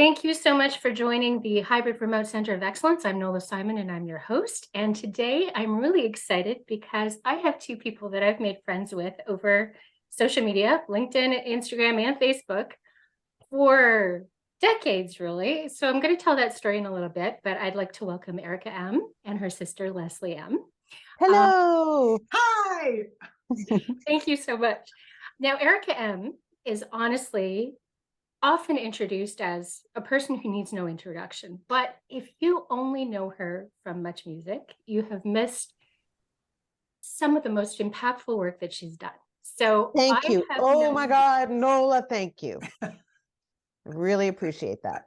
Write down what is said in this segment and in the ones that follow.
Thank you so much for joining the Hybrid Remote Center of Excellence. I'm Nola Simon and I'm your host. And today I'm really excited because I have two people that I've made friends with over social media, LinkedIn, Instagram, and Facebook for decades, really. So I'm going to tell that story in a little bit, but I'd like to welcome Erica M. and her sister, Leslie M. Hello. Hi. Thank you so much. Now, Erica M. is honestly often introduced as a person who needs no introduction. But if you only know her from Much Music, you have missed some of the most impactful work that she's done. So Thank you. Oh my known God, Nola, thank you. I really appreciate that.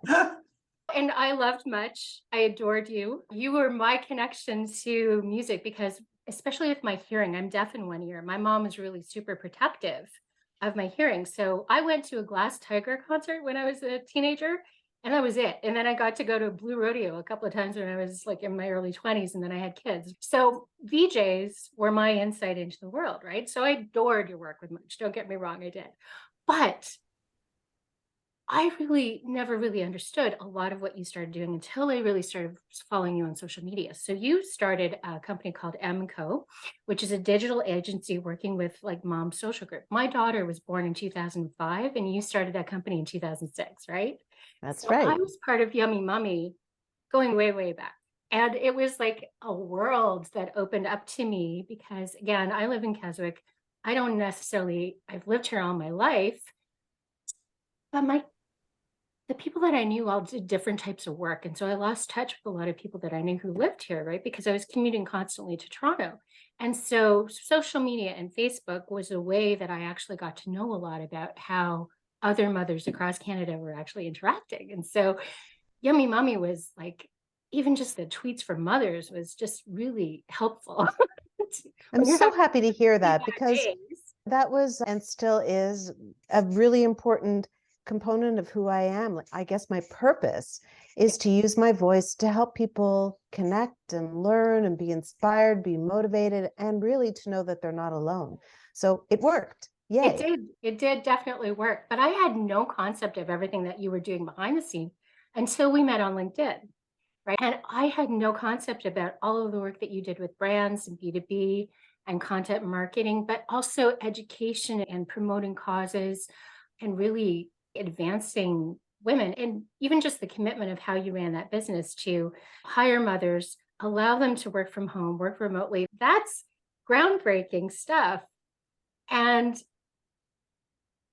and I loved Much. I adored you. You were my connection to music because, especially with my hearing, I'm deaf in one ear. My mom was really super protective of my hearing. So I went to a Glass Tiger concert when I was a teenager, and that was it. And then I got to go to a Blue Rodeo a couple of times when I was like in my early 20s, and then I had kids. So VJs were my insight into the world, right? So I adored your work with Much. Don't get me wrong, I did. But I really never really understood a lot of what you started doing until I really started following you on social media. So you started a company called Ehm2, which is a digital agency working with like mom social group. My daughter was born in 2005 and you started that company in 2006, right? That's So I right. was part of Yummy Mummy going way, way back. And it was like a world that opened up to me because again, I live in Keswick. I've lived here all my life, but the people that I knew all did different types of work. And so I lost touch with a lot of people that I knew who lived here, right? Because I was commuting constantly to Toronto. And so social media and Facebook was a way that I actually got to know a lot about how other mothers across Canada were actually interacting. And so Yummy Mummy was like, even just the tweets from mothers was just really helpful. I'm When you're so having happy to hear really that bad because days. that was and still is a really important component of who I am. I guess my purpose is to use my voice to help people connect and learn and be inspired, be motivated, and really to know that they're not alone. So it worked. Yay. It did definitely work, but I had no concept of everything that you were doing behind the scene until we met on LinkedIn, right? And I had no concept about all of the work that you did with brands and B2B and content marketing, but also education and promoting causes and really advancing women, and even just the commitment of how you ran that business to hire mothers, allow them to work from home, work remotely. That's groundbreaking stuff. And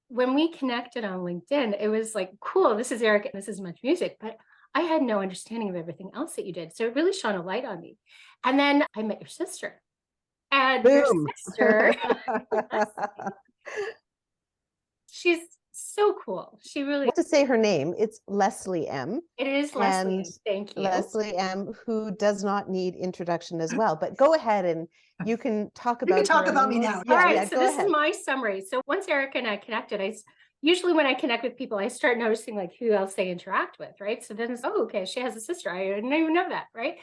when we connected on LinkedIn, it was like, cool, this is Eric and this is Much Music, but I had no understanding of everything else that you did. So it really shone a light on me. And then I met your sister. And your Boom. sister, she's so cool. She really, To say her name, it's Leslie M. it is Leslie. And Thank you. Leslie M., who does not need introduction as well. But go ahead and you can talk about You can talk her a about me little- now. All Yeah, right, yeah, so go this ahead. is my summary. So once Erica and I connected, usually when I connect with people, I start noticing like who else they interact with, right? So then it's, oh, okay, she has a sister. I didn't even know that, right?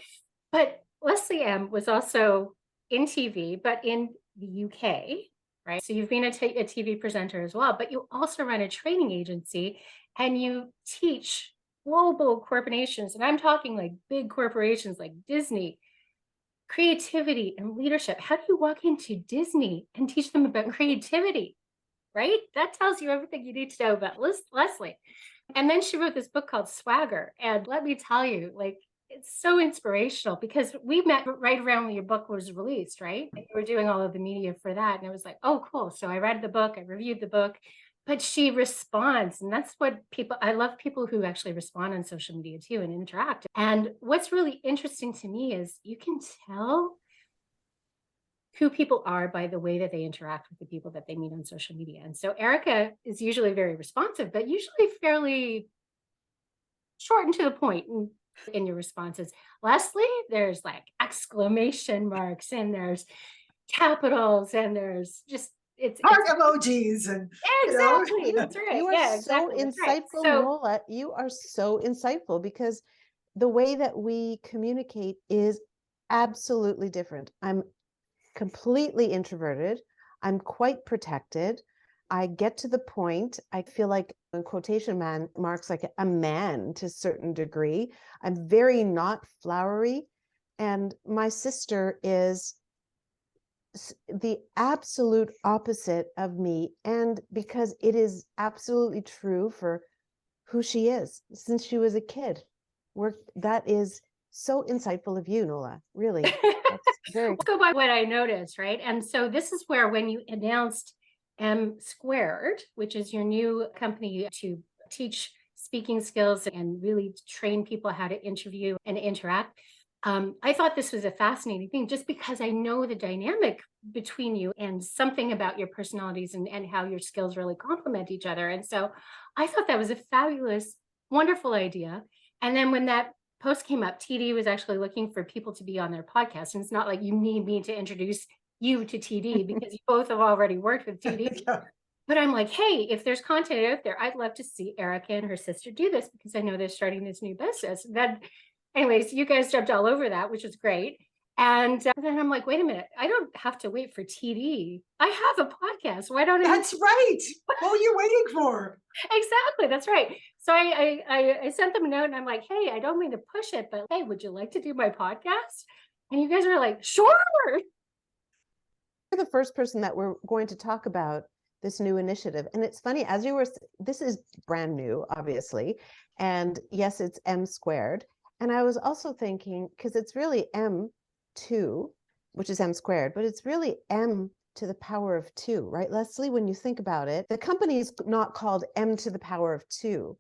But Leslie M was also in TV, but in the UK, right? So you've been a TV presenter as well, but you also run a training agency and you teach global corporations. And I'm talking like big corporations like Disney, creativity and leadership. How do you walk into Disney and teach them about creativity? Right? That tells you everything you need to know about Leslie. And then she wrote this book called Swagger. And let me tell you, like, it's so inspirational because we met right around when your book was released, right? And you were doing all of the media for that. And it was like, oh, cool. So I read the book, I reviewed the book, but she responds. And that's what I love people who actually respond on social media too and interact. And what's really interesting to me is you can tell who people are by the way that they interact with the people that they meet on social media. And so Erica is usually very responsive, but usually fairly short and to the point in your responses. Leslie, there's like exclamation marks and there's capitals and there's just Heart emojis and exactly that's right. You are Yeah, so exactly. That's right. insightful, So Nola. You are so insightful because the way that we communicate is absolutely different. I'm completely introverted. I'm quite protected. I get to the point. I feel like in quotation marks, like a man to a certain degree. I'm very not flowery. And my sister is the absolute opposite of me. And because it is absolutely true for who she is since she was a kid. That is so insightful of you, Nola. Really. That's very Let's go by what I noticed, right? And so this is where when you announced Ehm2, which is your new company to teach speaking skills and really train people how to interview and interact. I thought this was a fascinating thing just because I know the dynamic between you and something about your personalities and how your skills really complement each other. And so I thought that was a fabulous, wonderful idea. And then when that post came up, TD was actually looking for people to be on their podcast. And it's not like you need me to introduce you to TD because you both have already worked with TD. Yeah. But I'm like, hey, if there's content out there, I'd love to see Erica and her sister do this because I know they're starting this new business. Then, anyways, you guys jumped all over that, which was great. And then I'm like, wait a minute, I don't have to wait for TD. I have a podcast. Why don't I? That's right. What are you waiting for? Exactly. That's right. So I sent them a note and I'm like, hey, I don't mean to push it, but hey, would you like to do my podcast? And you guys were like, sure. You're the first person that we're going to talk about this new initiative. And it's funny, as you were, this is brand new, obviously. And yes, it's M². And I was also thinking, because it's really M2, which is M², but it's really M to the power of 2, right? Leslie, when you think about it, the company is not called M to the power of 2,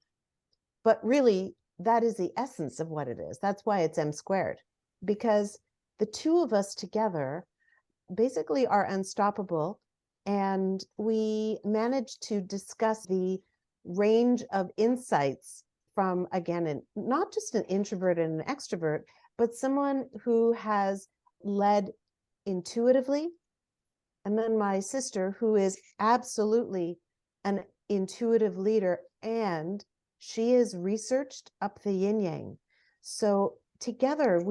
but really that is the essence of what it is. That's why it's M², because the two of us together basically are unstoppable. And we managed to discuss the range of insights from, again, not just an introvert and an extrovert, but someone who has led intuitively. And then my sister, who is absolutely an intuitive leader, and she is researched up the yin yang. So together,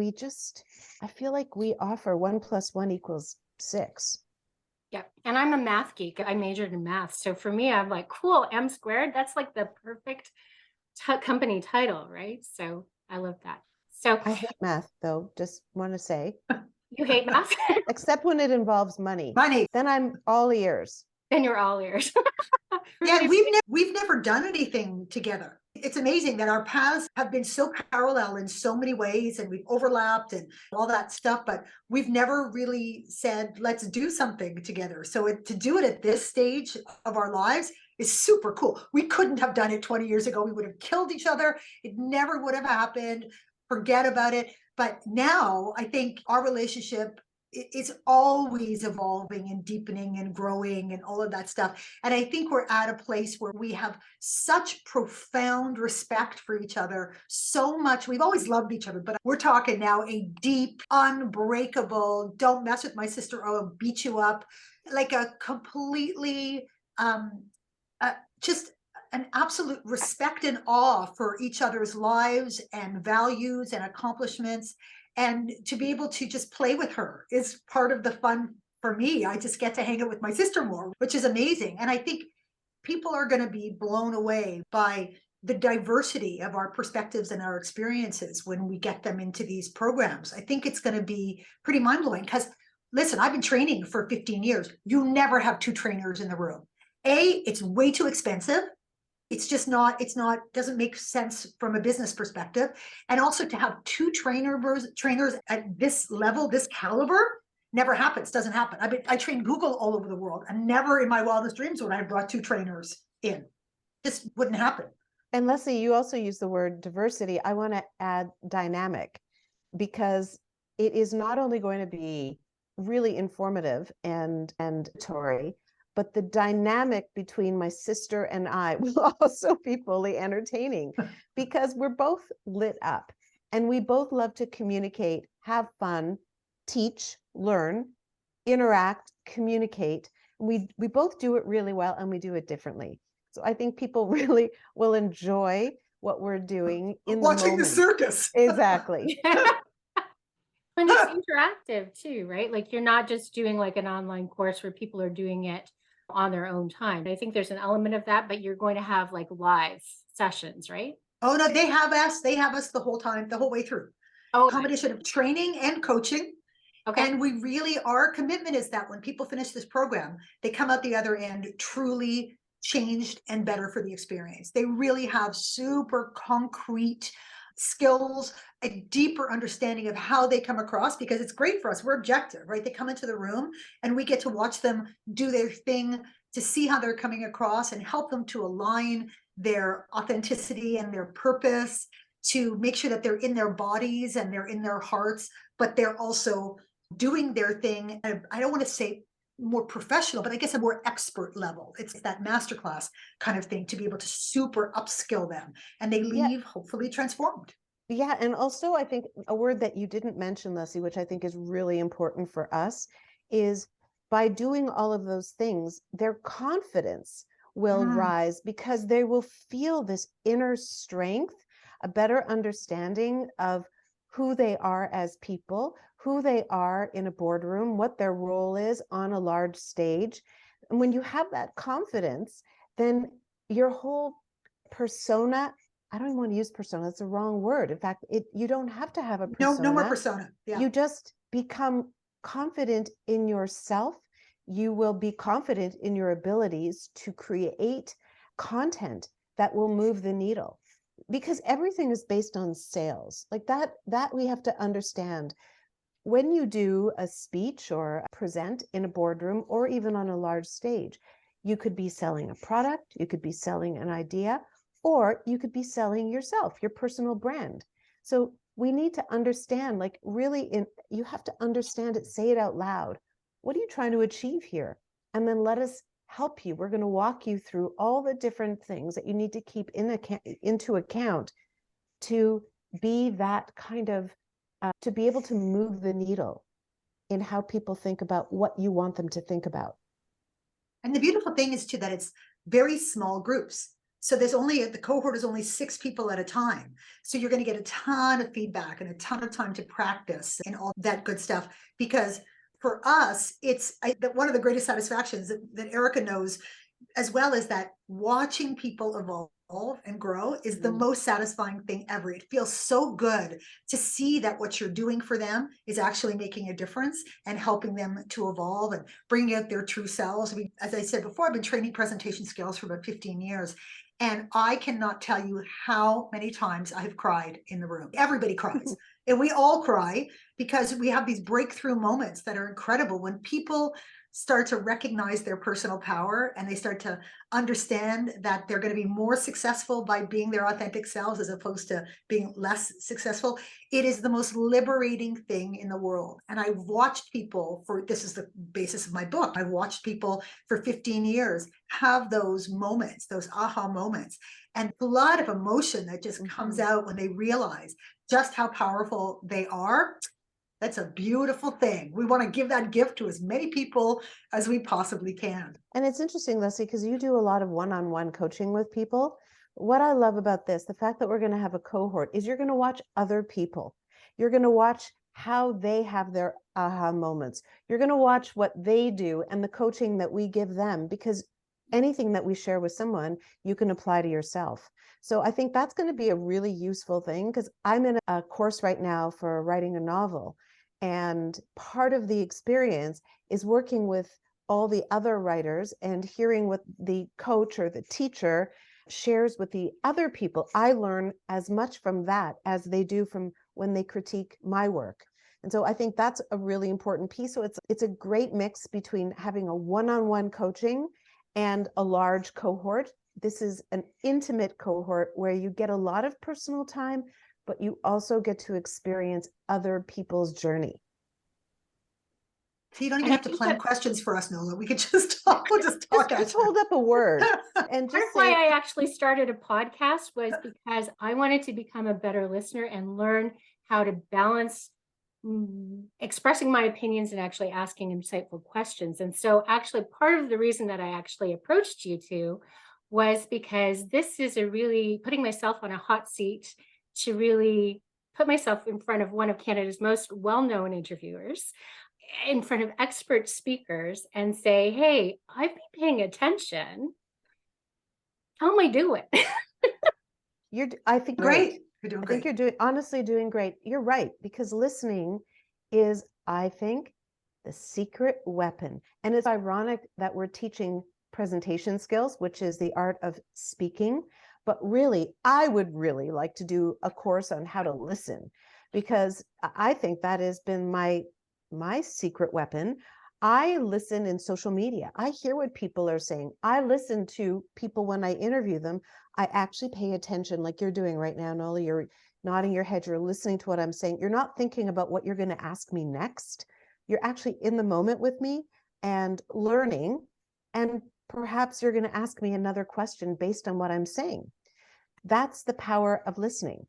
I feel like we offer 1 + 1 = 6. Yeah. And I'm a math geek. I majored in math. So for me, I'm like, cool, M². That's like the perfect company title, right? So I love that. So I hate math, though, just want to say. You hate math? Except when it involves money. Money. Then I'm all ears. Then you're all ears. Yeah, we've never done anything together. It's amazing that our paths have been so parallel in so many ways, and we've overlapped and all that stuff, but we've never really said, let's do something together. So to do it at this stage of our lives is super cool. We couldn't have done it 20 years ago. We would have killed each other. It never would have happened. Forget about it. But now I think our relationship is always evolving and deepening and growing and all of that stuff. And I think we're at a place where we have such profound respect for each other, so much. We've always loved each other, but we're talking now a deep, unbreakable, don't mess with my sister or I'll beat you up, like a completely, just an absolute respect and awe for each other's lives and values and accomplishments. And to be able to just play with her is part of the fun for me. I just get to hang out with my sister more, which is amazing. And I think people are going to be blown away by the diversity of our perspectives and our experiences when we get them into these programs. I think it's going to be pretty mind-blowing because, listen, I've been training for 15 years. You never have 2 trainers in the room. It's way too expensive. It's just not, doesn't make sense from a business perspective. And also to have 2 trainers at this level, this caliber, never happens, doesn't happen. I train Google all over the world, and never in my wildest dreams would I have brought 2 trainers in. Just wouldn't happen. And Leslie, you also use the word diversity. I want to add dynamic, because it is not only going to be really informative and Tory, but the dynamic between my sister and I will also be fully entertaining because we're both lit up and we both love to communicate, have fun, teach, learn, interact, communicate. We both do it really well and we do it differently. So I think people really will enjoy what we're doing in watching the circus. Exactly. And it's interactive too, right? Like you're not just doing like an online course where people are doing it on their own time. I think there's an element of that, but you're going to have like live sessions, right? Oh no, they have us. They have us the whole time, the whole way through. Oh, Combination of training and coaching. okay. And we really, our commitment is that when people finish this program, they come out the other end truly changed and better for the experience. They really have super concrete skills, a deeper understanding of how they come across, because it's great for us. We're objective, right? They come into the room and we get to watch them do their thing, to see how they're coming across and help them to align their authenticity and their purpose, to make sure that they're in their bodies and they're in their hearts, but they're also doing their thing. I don't want to say more professional, but I guess a more expert level. It's that masterclass kind of thing, to be able to super upskill them, and they leave hopefully transformed. Yeah. And also, I think a word that you didn't mention, Leslie, which I think is really important for us, is by doing all of those things, their confidence will rise, because they will feel this inner strength, a better understanding of who they are as people, who they are in a boardroom, what their role is on a large stage. And when you have that confidence, then your whole persona, I don't even want to use persona, that's the wrong word. In fact, you don't have to have a persona. No more persona. Yeah. You just become confident in yourself. You will be confident in your abilities to create content that will move the needle, because everything is based on sales. Like that we have to understand. When you do a speech or present in a boardroom or even on a large stage, you could be selling a product, you could be selling an idea, or you could be selling yourself, your personal brand. So we need to understand, like really, you have to understand it, say it out loud. What are you trying to achieve here? And then let us help you. We're going to walk you through all the different things that you need to keep into account to be that kind of, to be able to move the needle in how people think about what you want them to think about. And the beautiful thing is too, that it's very small groups. So the cohort is only 6 people at a time. So you're going to get a ton of feedback and a ton of time to practice and all that good stuff. Because for us, one of the greatest satisfactions that Erica knows as well, is that watching people evolve and grow is the most satisfying thing ever. It feels so good to see that what you're doing for them is actually making a difference and helping them to evolve and bringing out their true selves. As I said before, I've been training presentation skills for about 15 years. And I cannot tell you how many times I have cried in the room. Everybody cries. And we all cry, because we have these breakthrough moments that are incredible when people start to recognize their personal power, and they start to understand that they're going to be more successful by being their authentic selves as opposed to being less successful. It is the most liberating thing in the world. And I've watched people, this is the basis of my book, I've watched people for 15 years have those moments, those aha moments, and a lot of emotion that just comes out when they realize just how powerful they are. That's a beautiful thing. We want to give that gift to as many people as we possibly can. And it's interesting, Leslie, because you do a lot of one-on-one coaching with people. What I love about this, the fact that we're going to have a cohort, is you're going to watch other people. You're going to watch how they have their aha moments. You're going to watch what they do and the coaching that we give them, because anything that we share with someone, you can apply to yourself. So I think that's going to be a really useful thing, because I'm in a course right now for writing a novel. And part of the experience is working with all the other writers and hearing what the coach or the teacher shares with the other people. I learn as much from that as they do from when they critique my work. And so I think that's a really important piece. So it's a great mix between having a one-on-one coaching and a large cohort. This is an intimate cohort where you get a lot of personal time, but you also get to experience other people's journey. So you don't even have to plan questions for us, Nola. We could just talk. We'll just talk. Just hold up a word. And That's why I actually started a podcast, was because I wanted to become a better listener and learn how to balance expressing my opinions and actually asking insightful questions. And so actually part of the reason that I actually approached you two was because this is a really putting myself on a hot seat to really put myself in front of one of Canada's most well-known interviewers. in front of expert speakers and say, hey, I've been paying attention. How am I doing? I think Great. You're doing I think great. you're honestly doing great. You're right, because listening is, I think, the secret weapon. And it's ironic that we're teaching presentation skills, which is the art of speaking. But really, I would really like to do a course on how to listen, because I think that has been my secret weapon. I listen in social media. I hear what people are saying. I listen to people when I interview them. I actually pay attention, like you're doing right now, Nola. You're nodding your head. You're listening to what I'm saying. You're not thinking about what you're going to ask me next. You're actually in the moment with me and learning. And perhaps you're going to ask me another question based on what I'm saying. That's the power of listening.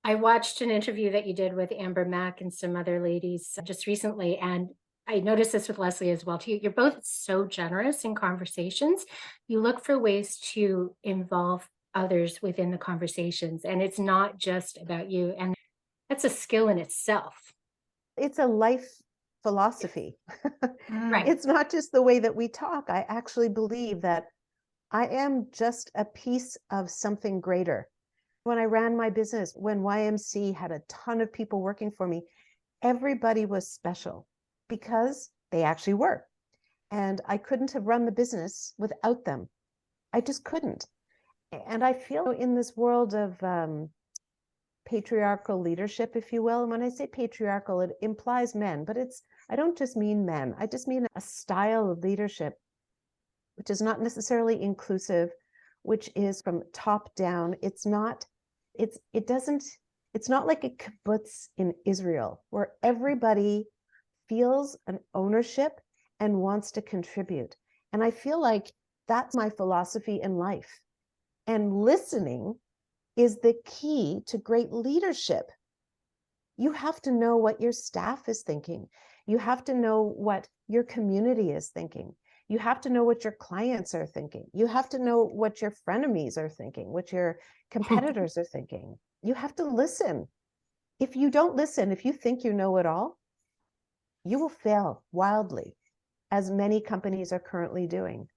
I watched an interview that you did with Amber Mack and some other ladies just recently, and I noticed this with Leslie as well too. You're both so generous in conversations. You look for ways to involve others within the conversations, and it's not just about you. And that's a skill in itself. It's a life philosophy. Right. It's not just the way that we talk. I actually believe that I am just a piece of something greater. When I ran my business, when YMC had a ton of people working for me, everybody was special because they actually were. And I couldn't have run the business without them. I just couldn't. And I feel in this world of patriarchal leadership, if you will, and when I say patriarchal, it implies men, but I don't just mean men. I just mean a style of leadership, which is not necessarily inclusive, which is from top down. It's not like a kibbutz in Israel, where everybody feels an ownership and wants to contribute. And I feel like that's my philosophy in life. And listening is the key to great leadership. You have to know what your staff is thinking. You have to know what your community is thinking. You have to know what your clients are thinking. You have to know what your frenemies are thinking, what your competitors are thinking. You have to listen. If you don't listen, if you think you know it all, you will fail wildly, as many companies are currently doing,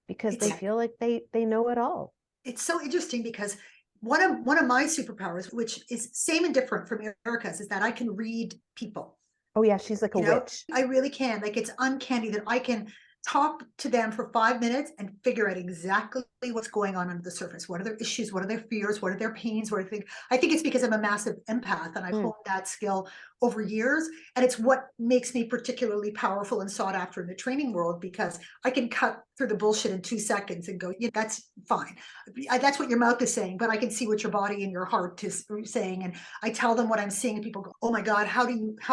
because they feel like they know it all. It's so interesting because one of my superpowers, which is same and different from Erica's, is that I can read people. Oh yeah, she's like a witch. I really can. Like, it's uncanny that I can talk to them for 5 minutes and figure out exactly what's going on under the surface. What are their issues? What are their fears? What are their pains? What are they? I think it's because I'm a massive empath and I've honed that skill over years. And it's what makes me particularly powerful and sought after in the training world, because I can cut through the bullshit in 2 seconds and go, yeah, that's fine. That's what your mouth is saying, but I can see what your body and your heart is saying. And I tell them what I'm seeing and people go, oh my God, how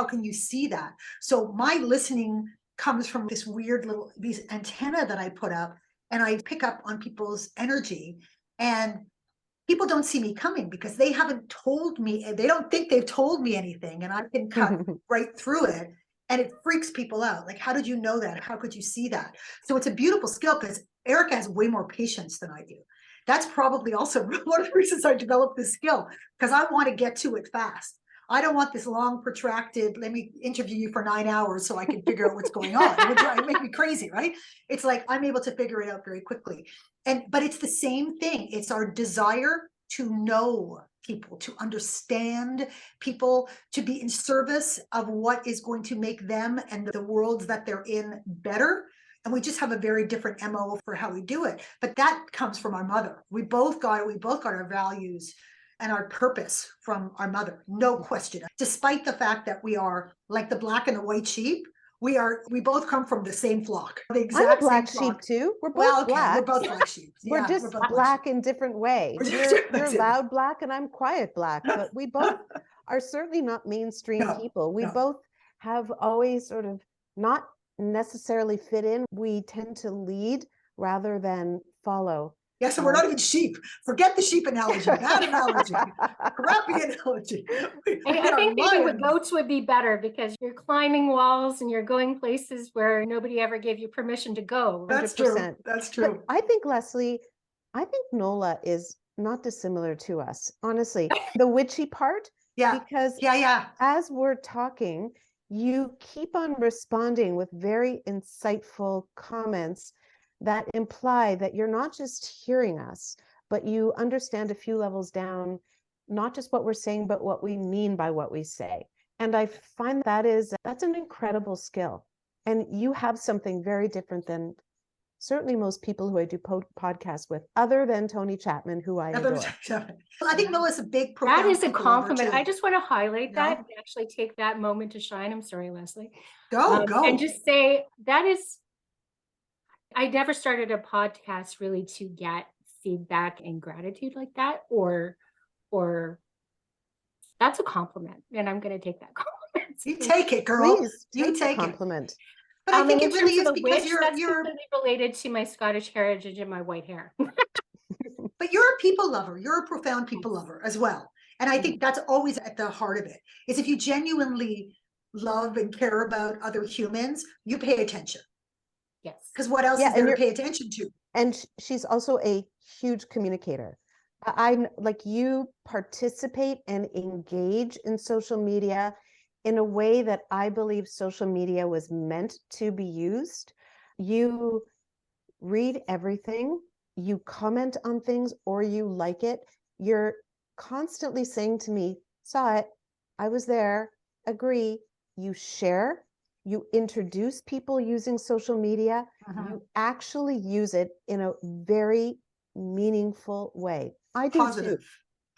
can you see that? So my listening comes from this weird these antenna that I put up, and I pick up on people's energy, and people don't see me coming because they haven't told me, they don't think they've told me anything, and I can cut right through it, and it freaks people out. Like, how did you know that? How could you see that? So it's a beautiful skill, because Erica has way more patience than I do. That's probably also one of the reasons I developed this skill, because I want to get to it fast. I don't want this long, protracted, let me interview you for 9 hours so I can figure out what's going on. It would make me crazy, right? It's like, I'm able to figure it out very quickly. But it's the same thing. It's our desire to know people, to understand people, to be in service of what is going to make them and the worlds that they're in better. And we just have a very different MO for how we do it. But that comes from our mother. We both got our values and our purpose from our mother, no question. Despite the fact that we are like the black and the white sheep, we both come from the same flock. The exact I'm a black same flock. sheep too. We're both black. We're both black sheep. We're just black in different ways. You're loud black and I'm quiet black, but we both are certainly not mainstream people. We both have always sort of not necessarily fit in. We tend to lead rather than follow. Yeah, so we're not even sheep. Forget the sheep analogy. Bad analogy. Crappy analogy. I think maybe with goats would be better, because you're climbing walls and you're going places where nobody ever gave you permission to go. 100%. That's true. That's true. But I think, Leslie, Nola is not dissimilar to us, honestly. The witchy part, because as we're talking, you keep on responding with very insightful comments that imply that you're not just hearing us, but you understand a few levels down, not just what we're saying, but what we mean by what we say. And I find that's an incredible skill. And you have something very different than certainly most people who I do podcasts with, other than Tony Chapman, who I adore. I think Noah's a big, That profound is a people lover, compliment. too. I just want to highlight that No? and actually take that moment to shine. I'm sorry, Leslie. Go. And just say I never started a podcast really to get feedback and gratitude like that, or that's a compliment, and I'm going to take that compliment. You take it, girl. Please You take the it. compliment. But I think in it really terms is of the because witch, you're completely related to my Scottish heritage and my white hair. but you're a people lover. You're a profound people lover as well. And I think that's always at the heart of it, is if you genuinely love and care about other humans, you pay attention. Yes. Because what else is there to pay attention to? And she's also a huge communicator. I like, you participate and engage in social media in a way that I believe social media was meant to be used. You read everything, you comment on things, or you like it. You're constantly saying to me, saw it, I was there, agree. You share, you introduce people using social media, you actually use it in a very meaningful way. I do too.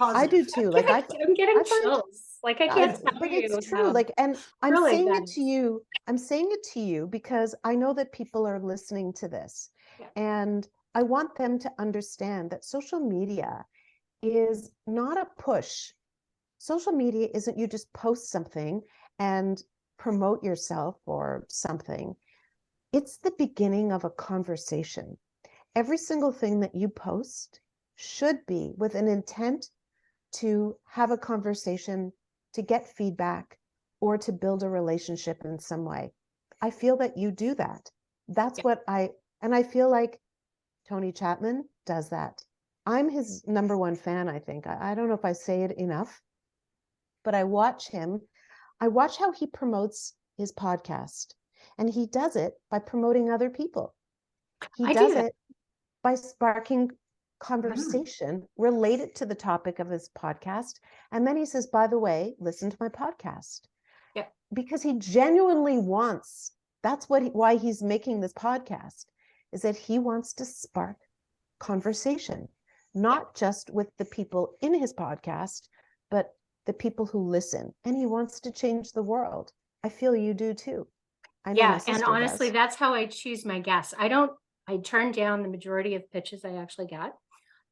I do too. Like I'm getting chills. Like I can't tell but you. it's true. Like, and I'm really saying it to you. I'm saying it to you because I know that people are listening to this, and I want them to understand that social media is not a push. Social media isn't you just post something and promote yourself or something. It's the beginning of a conversation. Every single thing that you post should be with an intent to have a conversation, to get feedback, or to build a relationship in some way. I feel that you do that. That's what and I feel like Tony Chapman does that. I'm his number one fan, I think. I don't know if I say it enough, but I watch him. I watch how he promotes his podcast, and he does it by promoting other people. He does it by sparking conversation related to the topic of his podcast. And then he says, by the way, listen to my podcast. Yeah. Because he genuinely wants, that's why he's making this podcast, is that he wants to spark conversation, not just with the people in his podcast, but the people who listen. And he wants to change the world. I feel you do too. I know my sister and honestly, does. that's how I choose my guests. I turn down the majority of pitches I actually get.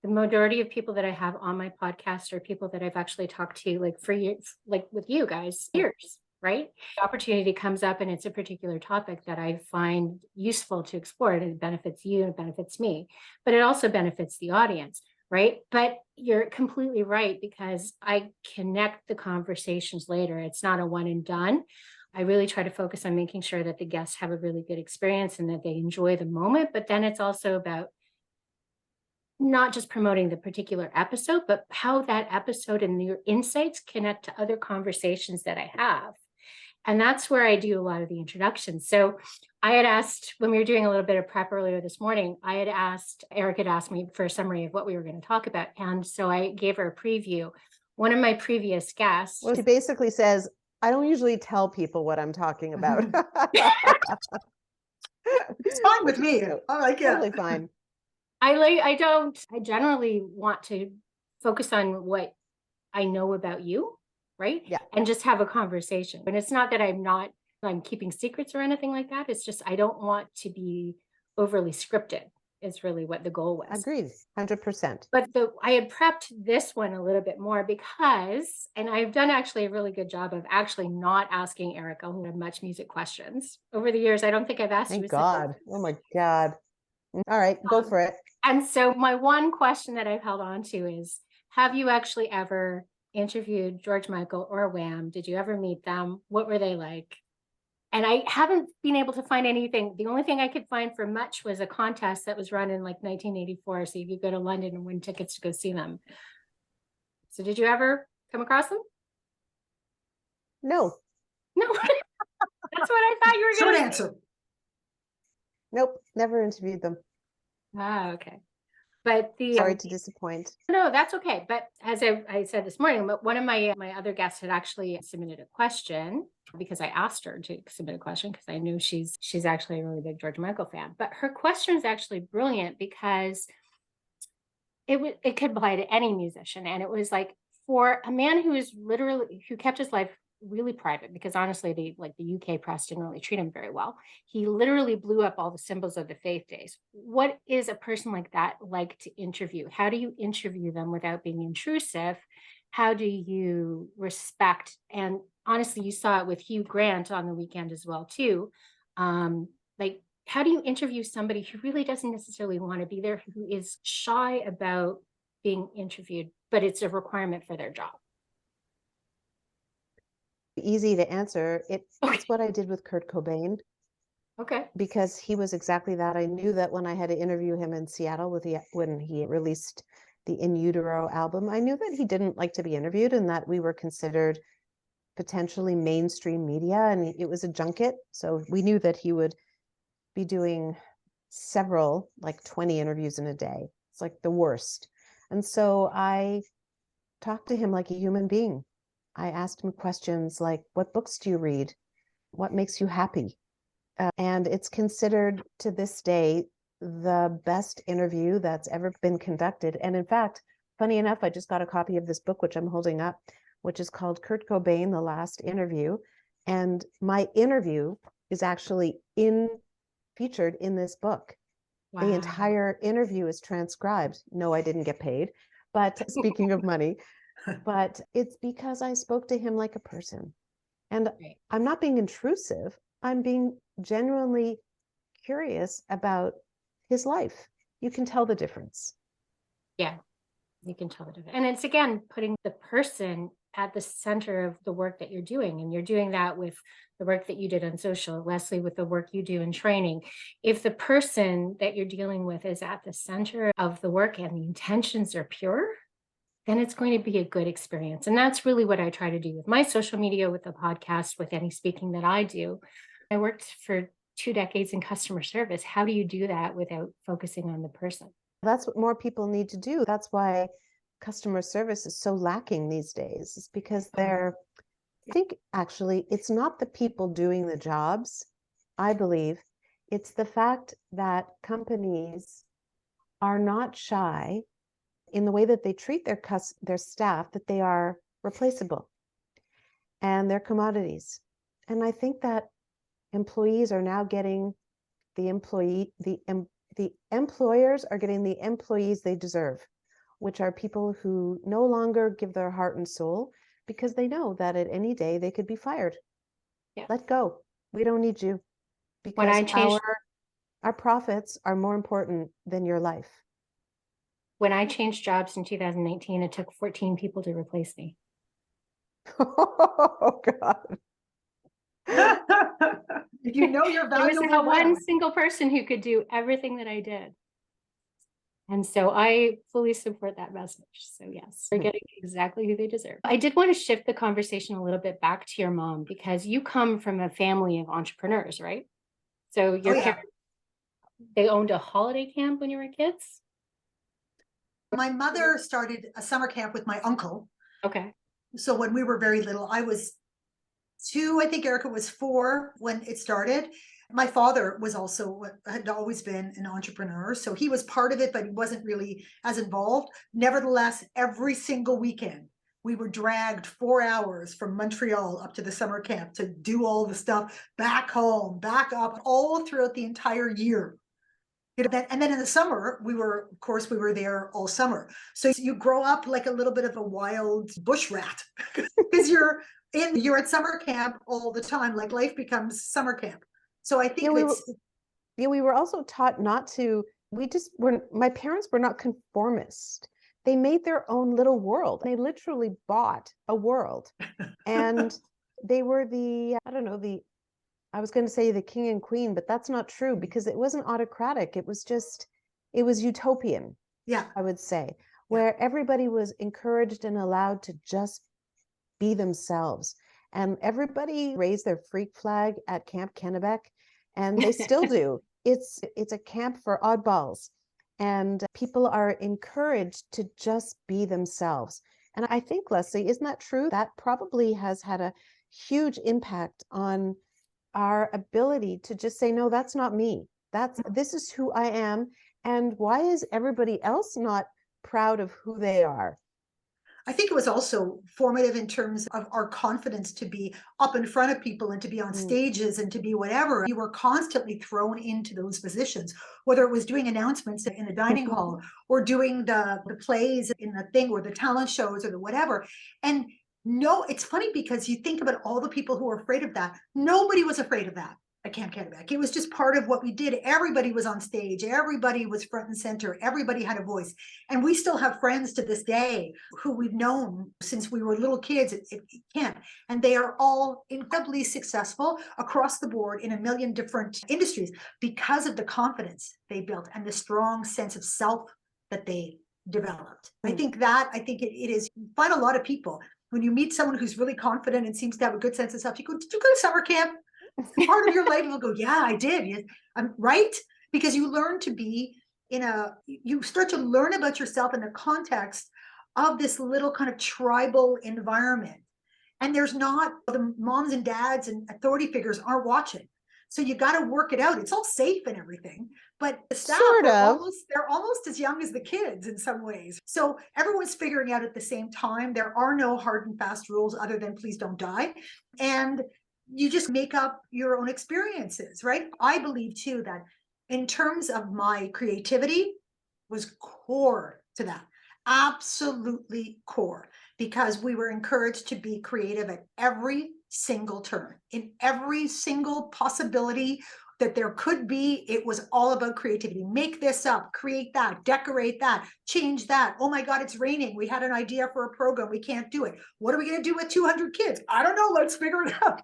The majority of people that I have on my podcast are people that I've actually talked to, like for years, like with you guys, years, right? The opportunity comes up and it's a particular topic that I find useful to explore. It benefits you, it benefits me, but it also benefits the audience, right? But you're completely right, because I connect the conversations later. It's not a one and done. I really try to focus on making sure that the guests have a really good experience and that they enjoy the moment. But then it's also about not just promoting the particular episode, but how that episode and your insights connect to other conversations that I have. And that's where I do a lot of the introductions. So I had asked, when we were doing a little bit of prep earlier this morning, Eric had asked me for a summary of what we were going to talk about. And so I gave her a preview. One of my previous guests. Well, she basically says, I don't usually tell people what I'm talking about. It's fine with me. I like it. Totally fine. I generally want to focus on what I know about you, right? Yeah. And just have a conversation. And it's not that I'm keeping secrets or anything like that. It's just, I don't want to be overly scripted, is really what the goal was. Agreed, 100%. But I had prepped this one a little bit more because, and I've done actually a really good job of actually not asking Erica much music questions over the years. I don't think I've asked you. Thank God. Oh my God. All right, go for it. And so my one question that I've held on to is, have you actually ever interviewed George Michael or Wham? Did you ever meet them? What were they like? And I haven't been able to find anything. The only thing I could find for much was a contest that was run in like 1984. So you could go to London and win tickets to go see them. So did you ever come across them? No. No. That's what I thought you were Short going to answer. Nope, never interviewed them. Ah, okay. But Sorry to disappoint. no, that's okay. But as I said this morning, but one of my other guests had actually submitted a question because I asked her to submit a question because I knew she's actually a really big George Michael fan. But her question is actually brilliant because it could apply to any musician. And it was like, for a man who kept his life really private, because honestly, the UK press didn't really treat him very well. He literally blew up all the symbols of the faith days. What is a person like that like to interview? How do you interview them without being intrusive? How do you respect? And honestly, you saw it with Hugh Grant on the weekend as well, too. Like, how do you interview somebody who really doesn't necessarily want to be there, who is shy about being interviewed, but it's a requirement for their job? Easy to answer. It's Okay. what I did with Kurt Cobain, Okay. because he was exactly that. I knew that when I had to interview him in Seattle when he released the In Utero album, I knew that he didn't like to be interviewed and that we were considered potentially mainstream media, and it was a junket. So we knew that he would be doing several, like 20 interviews in a day. It's like the worst. And so I talked to him like a human being. I asked him questions like, what books do you read? What makes you happy? And it's considered to this day the best interview that's ever been conducted. And in fact, funny enough, I just got a copy of this book, which I'm holding up, which is called Kurt Cobain, The Last Interview. And my interview is actually featured in this book. Wow. The entire interview is transcribed. No, I didn't get paid. But speaking of money, but it's because I spoke to him like a person. And Right. I'm not being intrusive. I'm being genuinely curious about his life. You can tell the difference. Yeah, you can tell the difference. And it's, again, putting the person at the center of the work that you're doing. And you're doing that with the work that you did on social, Leslie, with the work you do in training. If the person that you're dealing with is at the center of the work and the intentions are pure, then it's going to be a good experience. And that's really what I try to do with my social media, with the podcast, with any speaking that I do. I worked for 2 decades in customer service. How do you do that without focusing on the person? That's what more people need to do. That's why customer service is so lacking these days. It's because I think actually it's not the people doing the jobs, I believe. It's the fact that companies are not shy in the way that they treat their staff, that they are replaceable and they're commodities. And I think that employees are now getting the employers are getting the employees they deserve, which are people who no longer give their heart and soul because they know that at any day they could be fired. Yeah. Let go. We don't need you, When I because changed, our profits are more important than your life. when I changed jobs in 2019, it took 14 people to replace me. Oh God. You know you're There was valuable. not one single person who could do everything that I did. And so I fully support that message. So yes, they're getting exactly who they deserve. I did want to shift the conversation a little bit back to your mom, because you come from a family of entrepreneurs, right? So your parents, they owned a holiday camp when you were kids? My mother started a summer camp with my uncle. Okay. So when we were very little, I was 2, I think Erica was 4 when it started. My father had always been an entrepreneur. So he was part of it, but he wasn't really as involved. Nevertheless, every single weekend, we were dragged 4 hours from Montreal up to the summer camp to do all the stuff back home, back up, all throughout the entire year. And then in the summer, we were there all summer. So you grow up like a little bit of a wild bush rat because you're at summer camp all the time. Like, life becomes summer camp. So I think we were also taught not to. My parents were not conformist. They made their own little world. They literally bought a world, and they were I was going to say the king and queen, but that's not true, because it wasn't autocratic. It was utopian. Yeah, I would say, where everybody was encouraged and allowed to just be themselves. And everybody raised their freak flag at Camp Kennebec, and they still do. It's a camp for oddballs, and people are encouraged to just be themselves. And I think, Leslie, isn't that true? That probably has had a huge impact on our ability to just say, no, that's not me. This is who I am. And why is everybody else not proud of who they are? I think it was also formative in terms of our confidence to be up in front of people and to be on stages and to be whatever. You were constantly thrown into those positions, whether it was doing announcements in the dining hall or doing the plays in the thing or the talent shows or the whatever. And no, it's funny because you think about all the people who were afraid of that. Nobody was afraid of that at Camp Kennebec. It was just part of what we did. Everybody was on stage. Everybody was front and center. Everybody had a voice. And we still have friends to this day who we've known since we were little kids at camp. And they are all incredibly successful across the board in a million different industries because of the confidence they built and the strong sense of self that they developed. I think it is, you find a lot of people, when you meet someone who's really confident and seems to have a good sense of self, you go, did you go to summer camp? Part of your life, you'll go, yeah, I did. Right? Because you learn to be you start to learn about yourself in the context of this little kind of tribal environment. And there's not, the moms and dads and authority figures aren't watching. So you got to work it out. It's all safe and everything, but the staff they're almost as young as the kids in some ways. So everyone's figuring out at the same time. There are no hard and fast rules other than please don't die. And you just make up your own experiences, right? I believe too that in terms of my creativity was core to that, absolutely core, because we were encouraged to be creative at every single turn, in every single possibility that there could be. It was all about creativity. Make this up, create that, decorate that, change that. Oh my God, it's raining. We had an idea for a program. We can't do it. What are we going to do with 200 kids? I don't know. Let's figure it out.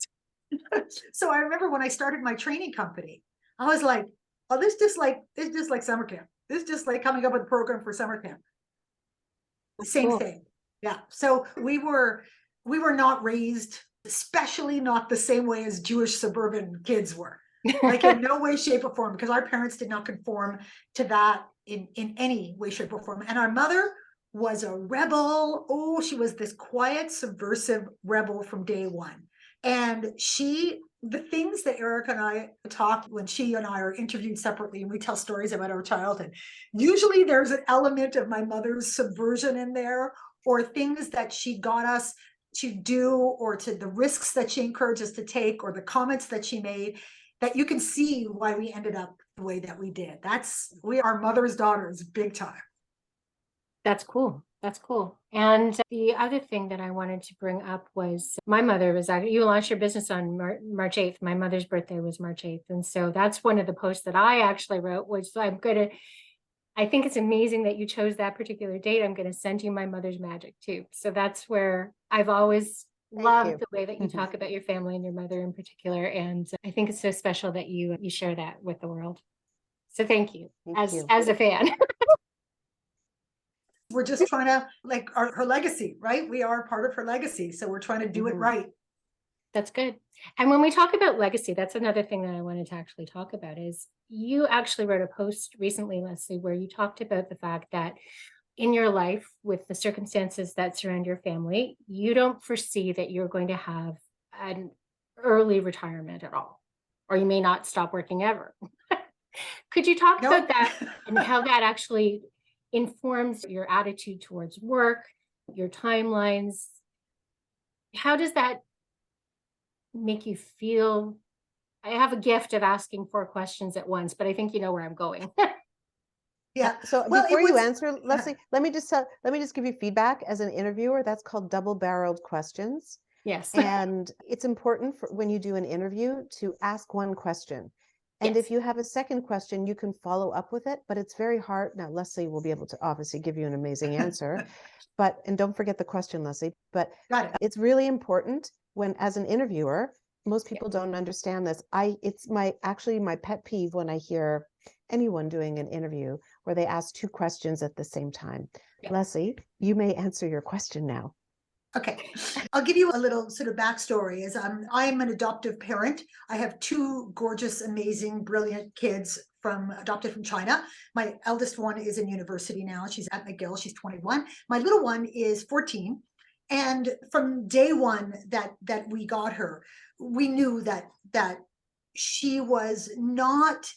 So I remember when I started my training company, I was like, oh, this is just like summer camp. This is just like coming up with a program for summer camp. The same thing. Yeah. So we were not raised, especially not the same way as Jewish suburban kids were. Like in no way, shape, or form, because our parents did not conform to that in any way, shape, or form. And our mother was a rebel. Oh, she was this quiet, subversive rebel from day one. And the things that Erica and I talk when she and I are interviewed separately and we tell stories about our childhood, usually there's an element of my mother's subversion in there, or things that she got us to do, or to the risks that she encouraged us to take, or the comments that she made, that you can see why we ended up the way that we did. We are mother's daughters, big time. That's cool. That's cool. And the other thing that I wanted to bring up was my mother was actually, you launched your business on March 8th. My mother's birthday was March 8th. And so that's one of the posts that I actually wrote, was I think it's amazing that you chose that particular date. I'm going to send you my mother's magic too. So that's where I've always loved the way that you talk about your family and your mother in particular. And I think it's so special that you share that with the world. So thank you, as a fan. We're just trying to, like, her legacy, right? We are part of her legacy. So we're trying to do it right. That's good. And when we talk about legacy, that's another thing that I wanted to actually talk about, is you actually wrote a post recently, Leslie, where you talked about the fact that in your life, with the circumstances that surround your family, you don't foresee that you're going to have an early retirement at all, or you may not stop working ever. Could you talk about that and how that actually informs your attitude towards work, your timelines? How does that make you feel? I have a gift of asking 4 questions at once, but I think you know where I'm going. Yeah. So before you answer, Leslie, let me just give you feedback as an interviewer. That's called double-barreled questions. Yes. And it's important when you do an interview to ask one question. And if you have a second question, you can follow up with it, but it's very hard. Now, Leslie will be able to obviously give you an amazing answer, and don't forget the question, Leslie, but it's really important when, as an interviewer, most people don't understand this. It's actually my pet peeve when I hear anyone doing an interview where they ask 2 questions at the same time. Leslie, you may answer your question now. Okay, I'll give you a little sort of backstory. As I'm an adoptive parent. I have two gorgeous, amazing, brilliant kids adopted from China. My eldest one is in university now. She's at McGill. She's 21. My little one is 14. And from day one that we got her, we knew that she was not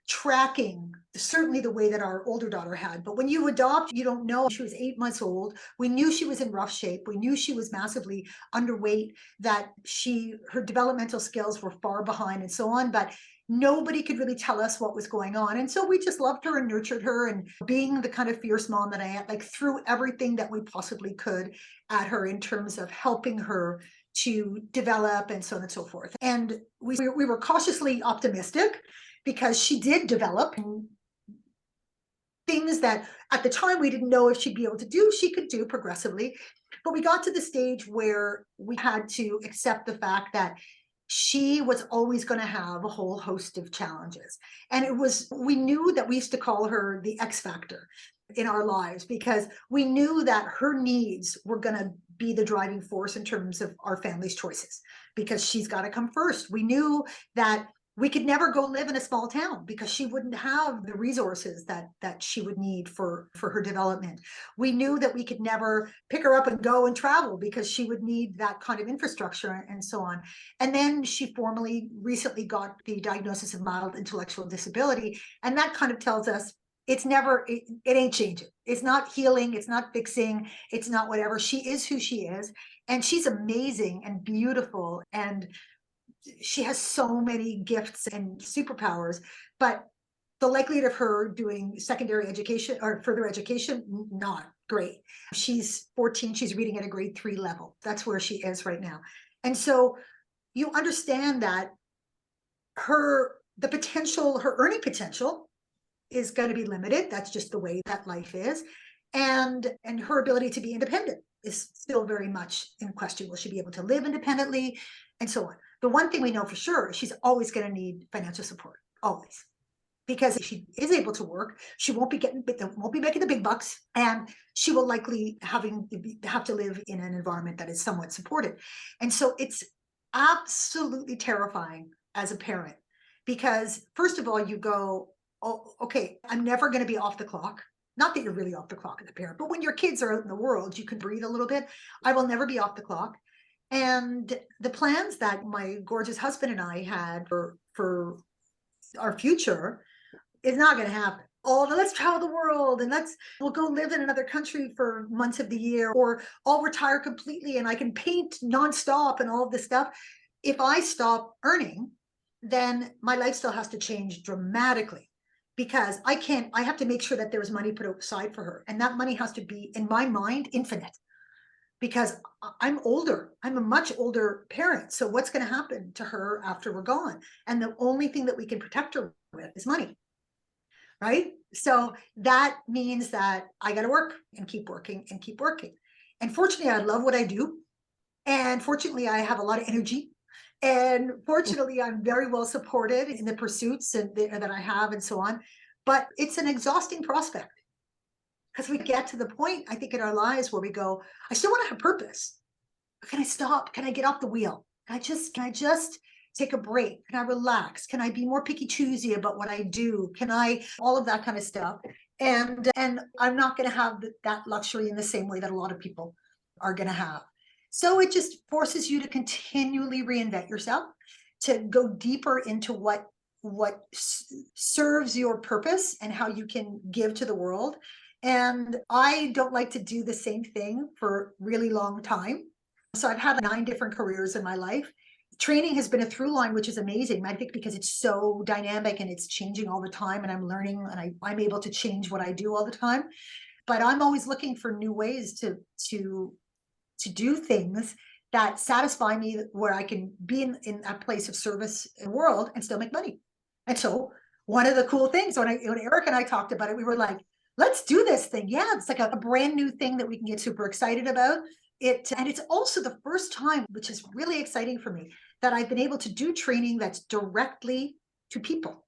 tracking certainly the way that our older daughter had. But when you adopt, you don't know. She was 8 months old. We knew she was in rough shape. We knew she was massively underweight, that her developmental skills were far behind and so on. But nobody could really tell us what was going on. And so we just loved her and nurtured her, and being the kind of fierce mom that I am, like, threw everything that we possibly could at her in terms of helping her to develop and so on and so forth. And we were cautiously optimistic, because she did develop things that at the time we didn't know if she'd be able to do. She could do progressively. But we got to the stage where we had to accept the fact that she was always going to have a whole host of challenges. And we knew that we used to call her the X factor in our lives, because we knew that her needs were going to be the driving force in terms of our family's choices, because she's got to come first. We knew that we could never go live in a small town, because she wouldn't have the resources that she would need for her development. We knew that we could never pick her up and go and travel, because she would need that kind of infrastructure and so on. And then she recently got the diagnosis of mild intellectual disability. And that kind of tells us it ain't changing. It's not healing. It's not fixing. It's not whatever. She is who she is. And she's amazing and beautiful. And she has so many gifts and superpowers, but the likelihood of her doing secondary education or further education, not great. She's 14. She's reading at a grade 3 level. That's where she is right now. And so you understand that her earning potential is going to be limited. That's just the way that life is. And her ability to be independent is still very much in question. Will she be able to live independently and so on? The one thing we know for sure, she's always going to need financial support, always. Because if she is able to work, she won't be making the big bucks, and she will likely have to live in an environment that is somewhat supported. And so it's absolutely terrifying as a parent, because first of all, you go, oh, okay, I'm never going to be off the clock. Not that you're really off the clock as a parent, but when your kids are out in the world, you can breathe a little bit. I will never be off the clock. And the plans that my gorgeous husband and I had for our future is not going to happen. Oh, let's travel the world and we'll go live in another country for months of the year, or I'll retire completely and I can paint nonstop and all of this stuff. If I stop earning, then my lifestyle has to change dramatically, because I have to make sure that there's money put aside for her. And that money has to be, in my mind, infinite, because I'm older. I'm a much older parent. So what's going to happen to her after we're gone? And the only thing that we can protect her with is money. Right? So that means that I got to work and keep working and keep working. And fortunately, I love what I do. And fortunately, I have a lot of energy. And fortunately, I'm very well supported in the pursuits that I have and so on. But it's an exhausting prospect, because we get to the point, I think, in our lives where we go, I still want to have purpose. But can I stop? Can I get off the wheel? Can I just take a break? Can I relax? Can I be more picky choosy about what I do? Can I, all of that kind of stuff? And I'm not going to have that luxury in the same way that a lot of people are going to have. So it just forces you to continually reinvent yourself, to go deeper into what serves your purpose and how you can give to the world. And I don't like to do the same thing for a really long time. So I've had 9 different careers in my life. Training has been a through line, which is amazing. I think because it's so dynamic and it's changing all the time, and I'm learning, and I'm able to change what I do all the time. But I'm always looking for new ways to do things that satisfy me, where I can be in a place of service in the world and still make money. And so one of the cool things, when Eric and I talked about it, we were like, let's do this thing. Yeah, it's like a brand new thing that we can get super excited about. And it's also the first time, which is really exciting for me, that I've been able to do training that's directly to people.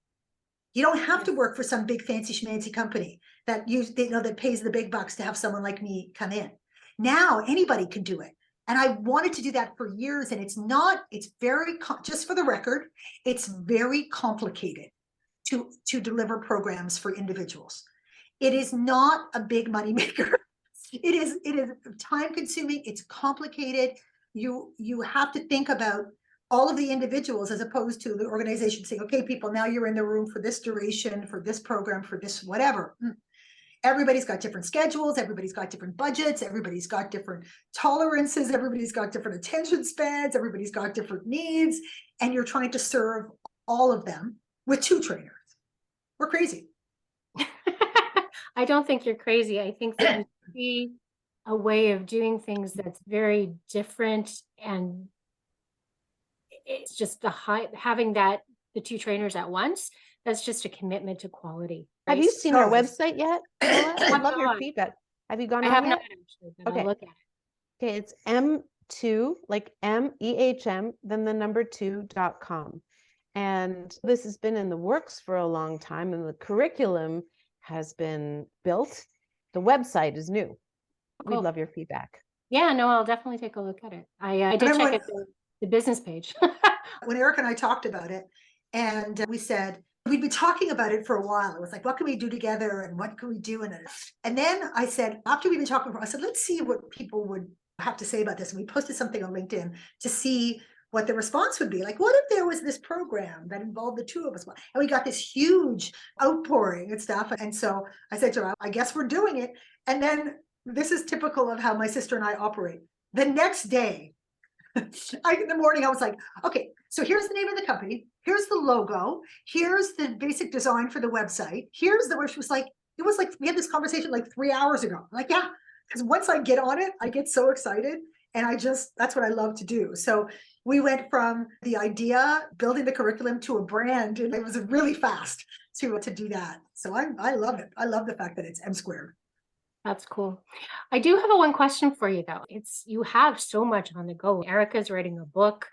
You don't have to work for some big fancy schmancy company that pays the big bucks to have someone like me come in. Now anybody can do it. And I wanted to do that for years. And it's very, just for the record, it's very complicated to deliver programs for individuals. It is not a big money maker. It is time consuming. It's complicated. You have to think about all of the individuals as opposed to the organization saying, okay, people, now you're in the room for this duration, for this program, for this whatever. Everybody's got different schedules. Everybody's got different budgets. Everybody's got different tolerances. Everybody's got different attention spans. Everybody's got different needs. And you're trying to serve all of them with 2 trainers. We're crazy. I don't think you're crazy. I think that you see a way of doing things that's very different, and it's just having the 2 trainers at once. That's just a commitment to quality. Right? Have you seen our website yet? I love your feedback. Have you gone on I have yet? not actually, but Okay. I'll look at it. Okay, it's M2, like MEHM, then the number 2.com. And this has been in the works for a long time, and the curriculum has been built. The website is new. We'd Cool. love your feedback. Yeah, no, I'll definitely take a look at it. I did check out the business page. When Eric and I talked about it, and we said, we'd been talking about it for a while. It was like, what can we do together and what can we do in it? And then I said, after we've been talking for, I said, let's see what people would have to say about this. And we posted something on LinkedIn to see what the response would be. Like, what if there was this program that involved the 2 of us? And we got this huge outpouring and stuff. And so I said to her, I guess we're doing it. And then this is typical of how my sister and I operate. The next day, in the morning, I was like, okay, so here's the name of the company. Here's the logo. Here's the basic design for the website. Here's the, where she was like, it was like, we had this conversation like 3 hours ago. I'm like, yeah, because once I get on it, I get so excited. And that's what I love to do. So we went from the idea, building the curriculum, to a brand, and it was really fast to do that. So I love it. I love the fact that it's M squared. That's cool. I do have one question for you though. You have so much on the go. Erica's writing a book.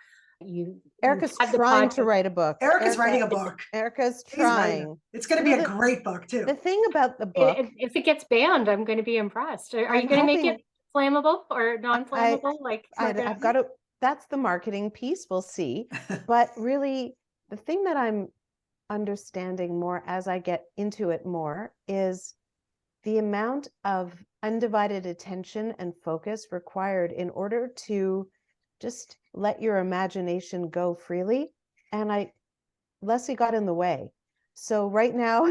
Erica's trying to write a book. Erica's writing a book. Erica's trying. It's going to be a great book too. The thing about the book, if it gets banned, I'm going to be impressed. Are you going to make it flammable or non-flammable? I've got to. That's the marketing piece. We'll see. But really, the thing that I'm understanding more as I get into it more is the amount of undivided attention and focus required in order to just let your imagination go freely. And Leslie got in the way. So right now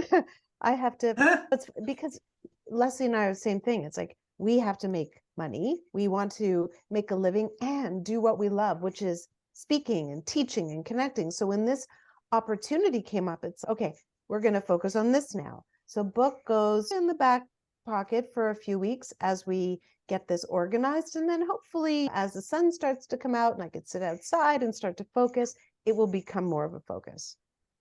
I have to, because Leslie and I are the same thing. It's like, we have to make money. We want to make a living and do what we love, which is speaking and teaching and connecting. So when this opportunity came up, it's okay, we're going to focus on this now. So book goes in the back pocket for a few weeks as we get this organized. And then hopefully as the sun starts to come out and I could sit outside and start to focus, it will become more of a focus.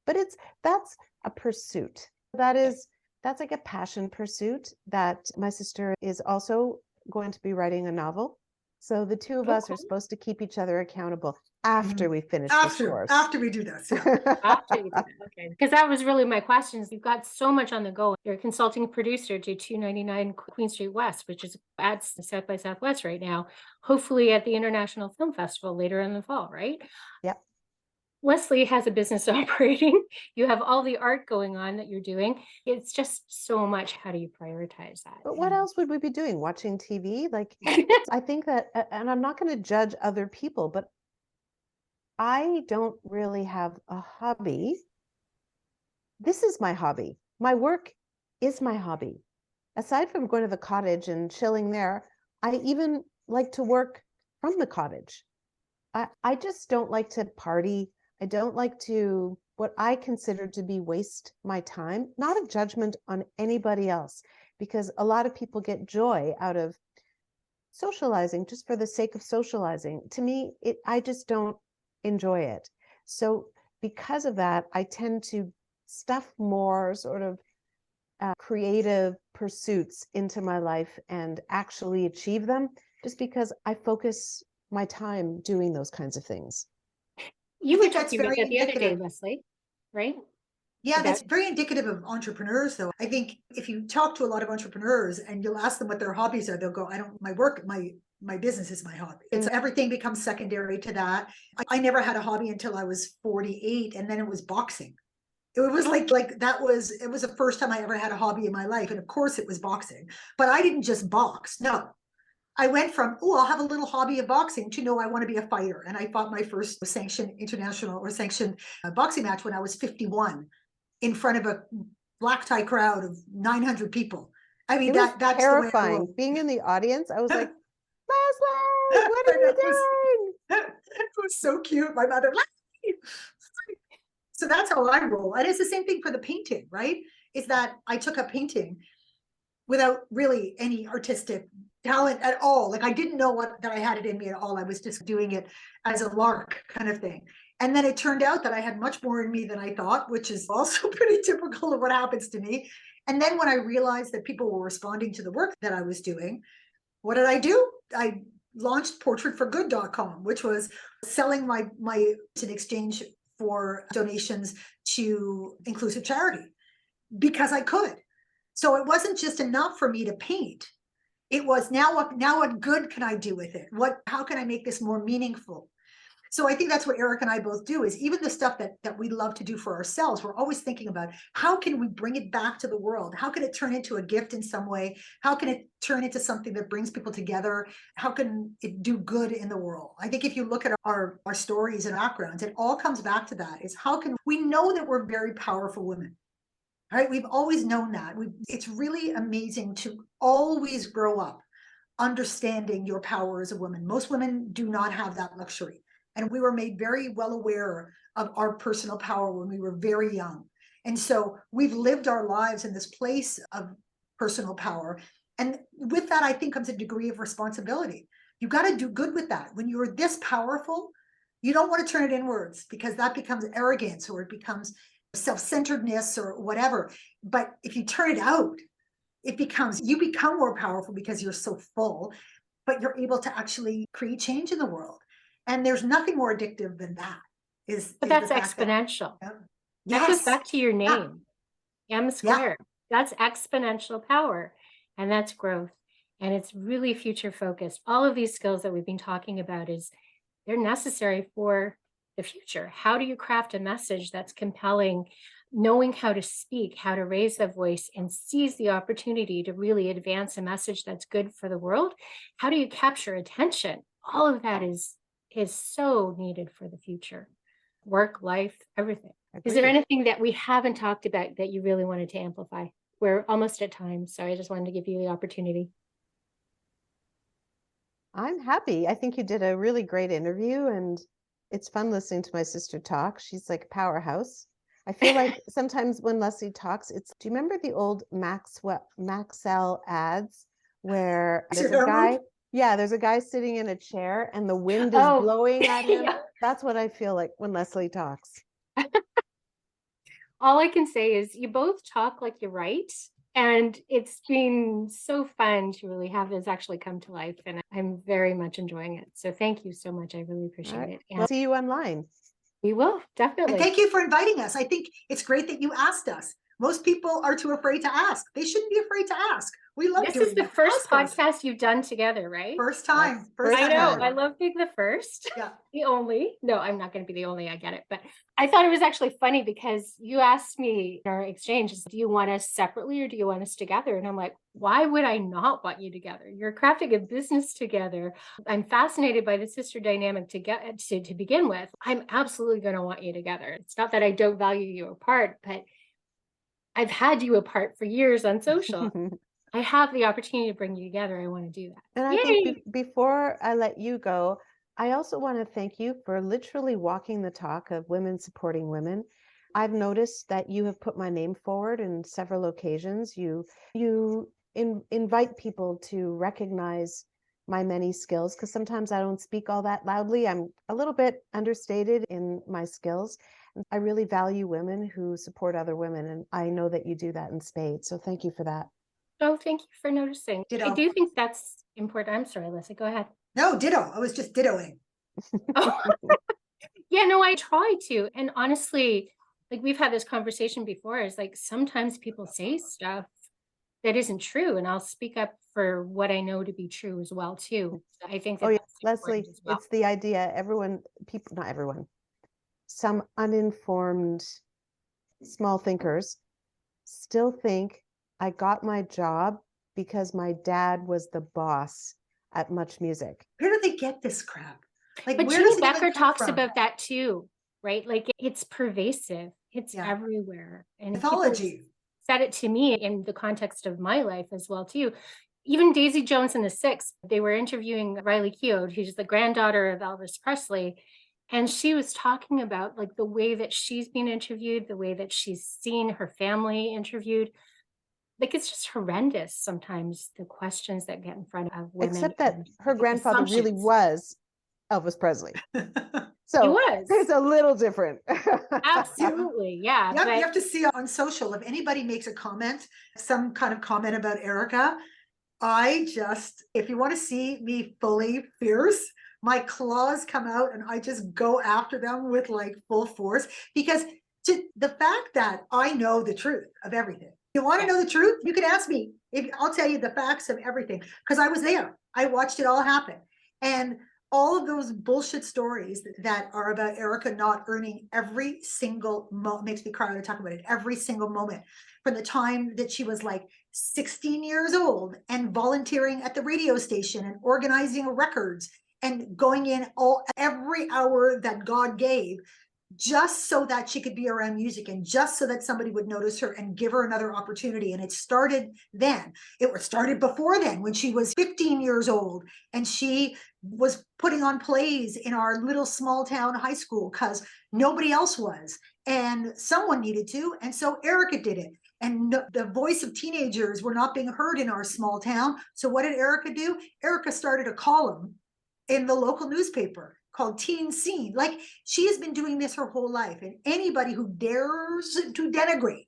But that's a pursuit. That's like a passion pursuit that my sister is also going to be writing a novel. So the 2 of us are supposed to keep each other accountable after we finish this course. After we do this. Yeah. After you do that. Okay. Because that was really my question. You've got so much on the go. You're a consulting producer to 299 Queen Street West, which is at South by Southwest right now, hopefully at the International Film Festival later in the fall, right? Yep. Leslie has a business operating. You have all the art going on that you're doing. It's just so much. How do you prioritize that? But what else would we be doing? Watching TV? Like, I think that, and I'm not going to judge other people, but I don't really have a hobby. This is my hobby. My work is my hobby. Aside from going to the cottage and chilling there, I even like to work from the cottage. I just don't like to party. I don't like to, what I consider to be waste my time, not a judgment on anybody else, because a lot of people get joy out of socializing just for the sake of socializing. To me, I just don't enjoy it. So because of that, I tend to stuff more sort of creative pursuits into my life and actually achieve them, just because I focus my time doing those kinds of things. You were talking about that the other day, Leslie, right? Yeah, that's very indicative of entrepreneurs, though. I think if you talk to a lot of entrepreneurs and you'll ask them what their hobbies are, they'll go, my my business is my hobby. It's everything becomes secondary to that. I never had a hobby until I was 48, and then it was boxing. It was like it was the first time I ever had a hobby in my life. And of course it was boxing, but I didn't just box. No, I went from, oh, I'll have a little hobby of boxing to no, I want to be a fighter. And I fought my first sanctioned international or sanctioned boxing match when I was 51 in front of a black tie crowd of 900 people. I mean, that's terrifying. Being in the audience, I was like, Leslie, what are you doing? It was so cute. My mother, Leslie. So that's how I roll. And it's the same thing for the painting, right? Is that I took up painting without really any artistic talent at all. Like I didn't know that I had it in me at all. I was just doing it as a lark kind of thing. And then it turned out that I had much more in me than I thought, which is also pretty typical of what happens to me. And then when I realized that people were responding to the work that I was doing, what did I do? I launched portraitforgood.com, which was selling my in exchange for donations to inclusive charity because I could. So it wasn't just enough for me to paint. It was now what good can I do with it? How can I make this more meaningful? So I think that's what Eric and I both do, is even the stuff that we love to do for ourselves, we're always thinking about how can we bring it back to the world? How can it turn into a gift in some way? How can it turn into something that brings people together? How can it do good in the world? I think if you look at our stories and backgrounds, it all comes back to that, is how can we know that we're very powerful women, right? We've always known that. It's really amazing to always grow up understanding your power as a woman. Most women do not have that luxury. And we were made very well aware of our personal power when we were very young. And so we've lived our lives in this place of personal power. And with that, I think comes a degree of responsibility. You got to do good with that. When you're this powerful, you don't want to turn it inwards, because that becomes arrogance, or it becomes self-centeredness or whatever. But if you turn it out, you become more powerful because you're so full, but you're able to actually create change in the world. And there's nothing more addictive than that. But that's exponential. That goes back to your name, M squared. That's exponential power, and that's growth. And it's really future focused. All of these skills that we've been talking about, they're necessary for the future. How do you craft a message that's compelling, knowing how to speak, how to raise the voice and seize the opportunity to really advance a message that's good for the world? How do you capture attention? All of that is so needed for the future. Work, life, everything. Is there anything that we haven't talked about that you really wanted to amplify? We're almost at time, so I just wanted to give you the opportunity. I'm happy. I think you did a really great interview, and it's fun listening to my sister talk. She's like a powerhouse. I feel like sometimes when Leslie talks, do you remember the old Maxell ads where there's a guy? Yeah, there's a guy sitting in a chair and the wind is blowing at him. Yeah. That's what I feel like when Leslie talks. All I can say is you both talk like you write, and it's been so fun to really have this actually come to life, and I'm very much enjoying it. So thank you so much. I really appreciate it. And we'll see you online. We will, definitely. And thank you for inviting us. I think it's great that you asked us. Most people are too afraid to ask. They shouldn't be afraid to ask. We love doing this. This is the first podcast you've done together, right? First time. I know. I love being the first. Yeah. The only. No, I'm not going to be the only. I get it. But I thought it was actually funny because you asked me in our exchange, do you want us separately or do you want us together? And I'm like, why would I not want you together? You're crafting a business together. I'm fascinated by the sister dynamic to begin with. I'm absolutely going to want you together. It's not that I don't value you apart, but I've had you apart for years on social. I have the opportunity to bring you together. I want to do that. And I think before I let you go, I also want to thank you for literally walking the talk of women supporting women. I've noticed that you have put my name forward in several occasions. You invite people to recognize my many skills, because sometimes I don't speak all that loudly. I'm a little bit understated in my skills. I really value women who support other women, and I know that you do that in spades. So thank you for that. Oh, thank you for noticing. Ditto. I do think that's important. I'm sorry, Leslie, go ahead. No, ditto. I was just dittoing. Yeah, no, I try to. And honestly, like we've had this conversation before, is like sometimes people say stuff that isn't true. And I'll speak up for what I know to be true as well, too. I think Oh that yeah, that's important Leslie, as well. it's the idea, people, not everyone, some uninformed small thinkers still think I got my job because my dad was the boss at Much Music. Where do they get this crap? Like, But where does Jeannie it even Becker come talks from? about that too, right? Like it's pervasive, it's Yeah. everywhere. And people Mythology. said it to me in the context of my life as well, too. Even Daisy Jones and the Six, they were interviewing Riley Keough, who's the granddaughter of Elvis Presley. And she was talking about like the way that she's been interviewed, the way that she's seen her family interviewed. Like it's just horrendous sometimes the questions that get in front of women. Except that and her the grandfather really assumptions. was Elvis Presley. It So was. it's a little different. Absolutely. Yeah. Yep, But you have to see on social, if anybody makes a comment, some kind of comment about Erica, if you want to see me fully fierce, my claws come out and I just go after them with like full force, because the fact that I know the truth of everything. You want to know the truth? You can ask me. I'll tell you the facts of everything, because I was there. I watched it all happen. And all of those bullshit stories that are about Erica not earning every single moment, makes me cry when I talk about it, every single moment, from the time that she was like 16 years old and volunteering at the radio station and organizing records and going in every hour that God gave, just so that she could be around music and just so that somebody would notice her and give her another opportunity. And it started then. It started before then, when she was 15 years old and she was putting on plays in our little small town high school because nobody else was, and someone needed to, and so Erica did it. And the voice of teenagers were not being heard in our small town. So what did Erica do? Erica started a column in the local newspaper called Teen Scene. Like, she has been doing this her whole life. And anybody who dares to denigrate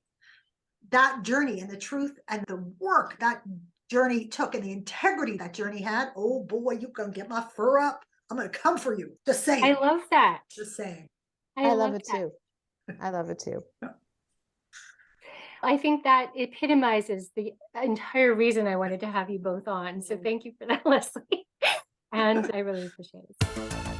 that journey and the truth and the work that journey took and the integrity that journey had, oh boy, you can get my fur up. I'm going to come for you. Just saying. I love that. Just saying. I love it that. too. I love it too. I think that epitomizes the entire reason I wanted to have you both on. So thank you for that, Leslie. And I really appreciate it.